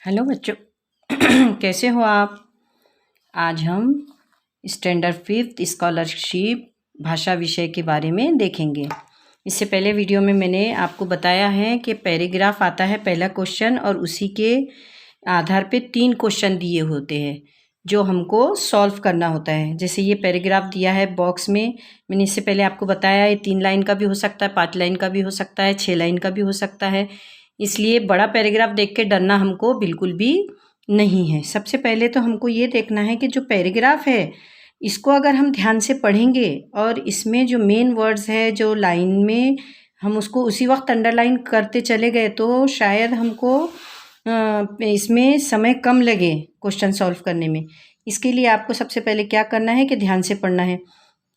Hello बच्चों कैसे हो आप। आज हम स्टैंडर्ड 5th स्कॉलरशिप भाषा विषय के बारे में देखेंगे। इससे पहले वीडियो में मैंने आपको बताया है कि पैराग्राफ आता है पहला क्वेश्चन और उसी के आधार पे 3 क्वेश्चन दिए होते हैं जो हमको सॉल्व करना होता है। जैसे ये पैराग्राफ दिया है बॉक्स में, मैंने इससे पहले आपको बताया ये 3 लाइन का भी हो सकता है, 5 लाइन का भी हो सकता है, 6 लाइन का भी हो सकता है। इसलिए बड़ा पैराग्राफ देख के डरना हमको बिल्कुल भी नहीं है। सबसे पहले तो हमको ये देखना है कि जो पैराग्राफ है इसको अगर हम ध्यान से पढ़ेंगे और इसमें जो मेन वर्ड्स है जो लाइन में हम उसको उसी वक्त अंडरलाइन करते चले गए तो शायद हमको इसमें समय कम लगे क्वेश्चन सॉल्व करने में। इसके लिए आपको सबसे पहले क्या करना है कि ध्यान से पढ़ना है।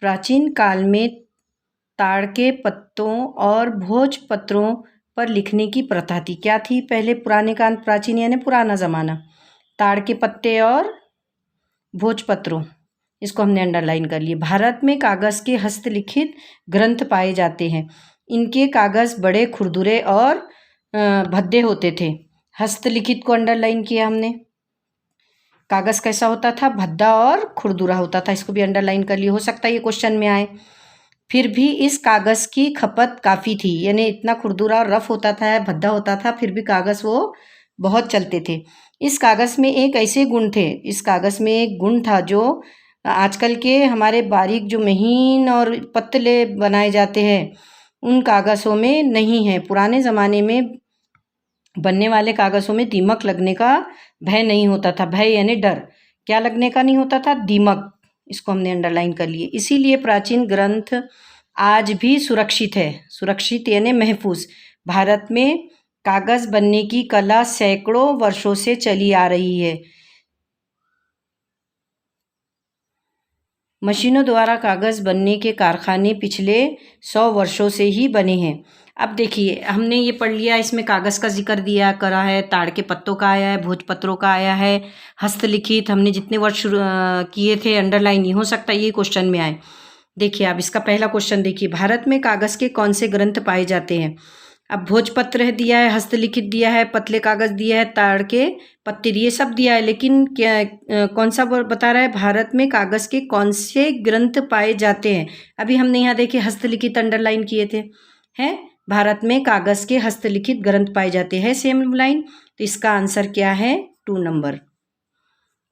प्राचीन काल में ताड़ के पत्तों और भोजपत्रों पर लिखने की प्रथा थी। क्या थी पहले पुराने काल, प्राचीन यानी पुराना ज़माना, ताड़ के पत्ते और भोजपत्रों, इसको हमने अंडरलाइन कर लिए। भारत में कागज़ के हस्तलिखित ग्रंथ पाए जाते हैं। इनके कागज़ बड़े खुरदुरे और भद्दे होते थे। हस्तलिखित को अंडरलाइन किया हमने। कागज़ कैसा होता था? भद्दा और खुरदुरा होता था, इसको भी अंडरलाइन कर लिए। हो सकता है ये क्वेश्चन में आए। फिर भी इस कागज़ की खपत काफ़ी थी, यानी इतना खुरदुरा और रफ़ होता था, भद्दा होता था, फिर भी कागज़ वो बहुत चलते थे। इस कागज़ में एक ऐसे गुण थे, इस कागज़ में एक गुण था जो आजकल के हमारे बारीक जो महीन और पतले बनाए जाते हैं उन कागज़ों में नहीं है। पुराने ज़माने में बनने वाले कागज़ों में दीमक लगने का भय नहीं होता था। भय यानी डर। क्या लगने का नहीं होता था? दीमक। इसको हमने अंडरलाइन कर लिए। इसीलिए प्राचीन ग्रंथ आज भी सुरक्षित है। सुरक्षित यानी महफूज। भारत में कागज़ बनने की कला सैकड़ों वर्षों से चली आ रही है। मशीनों द्वारा कागज़ बनने के कारखाने पिछले 100 वर्षों से ही बने हैं। अब देखिए हमने ये पढ़ लिया, इसमें कागज़ का जिक्र दिया करा है, ताड़ के पत्तों का आया है, भोजपत्रों का आया है, हस्तलिखित हमने जितने वर्ड किए थे अंडरलाइन, ये हो सकता है ये क्वेश्चन में आए। देखिए अब इसका पहला क्वेश्चन देखिए, भारत में कागज़ के कौन से ग्रंथ पाए जाते हैं? अब भोजपत्र दिया है, हस्तलिखित दिया है, पतले कागज़ दिया है, ताड़ के पत्ते दिए, सब दिया है, लेकिन क्या कौन सा बता रहा है? भारत में कागज़ के कौन से ग्रंथ पाए जाते हैं? अभी हमने यहाँ देखिए हस्तलिखित अंडरलाइन किए थे, हैं भारत में कागज़ के हस्तलिखित ग्रंथ पाए जाते हैं, सेम लाइन। तो इसका आंसर क्या है? 2 नंबर।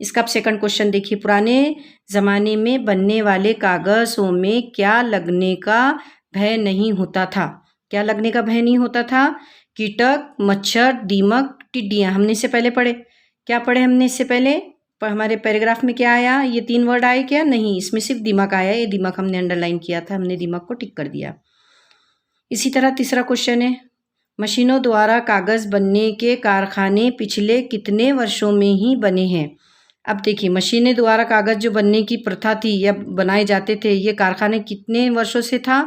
इसका अब सेकंड क्वेश्चन देखिए, पुराने ज़माने में बनने वाले कागज़ों में क्या लगने का भय नहीं होता था? क्या लगने का भय नहीं होता था? कीटक, मच्छर, दीमक, टिड्डियाँ। हमने इससे पहले पढ़े, क्या पढ़े हमने इससे पहले? पर हमारे पैराग्राफ में क्या आया? ये 3 वर्ड आए क्या? नहीं, इसमें सिर्फ दीमक आया। ये दीमक हमने अंडरलाइन किया था, हमने दीमक को टिक कर दिया। इसी तरह तीसरा क्वेश्चन है, मशीनों द्वारा कागज़ बनने के कारखाने पिछले कितने वर्षों में ही बने हैं? अब देखिए मशीनें द्वारा कागज़ जो बनने की प्रथा थी या बनाए जाते थे, ये कारखाने कितने वर्षों से था?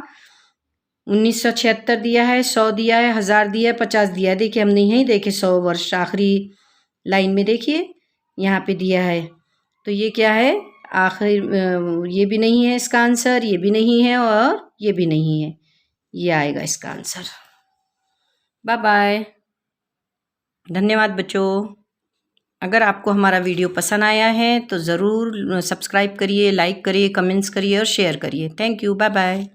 1976 दिया है, 100 दिया है, 1000 दिया है, 50 दिया है। देखिए हमने यहीं देखे 100 वर्ष, आखिरी लाइन में देखिए यहाँ पे दिया है। तो ये क्या है? आखिर ये भी नहीं है इसका आंसर, ये भी नहीं है और ये भी नहीं है। ये आएगा इसका आंसर। Bye bye. धन्यवाद बच्चों। अगर आपको हमारा वीडियो पसंद आया है तो ज़रूर सब्सक्राइब करिए, लाइक करिए, कमेंट्स करिए और शेयर करिए। Thank you. Bye bye.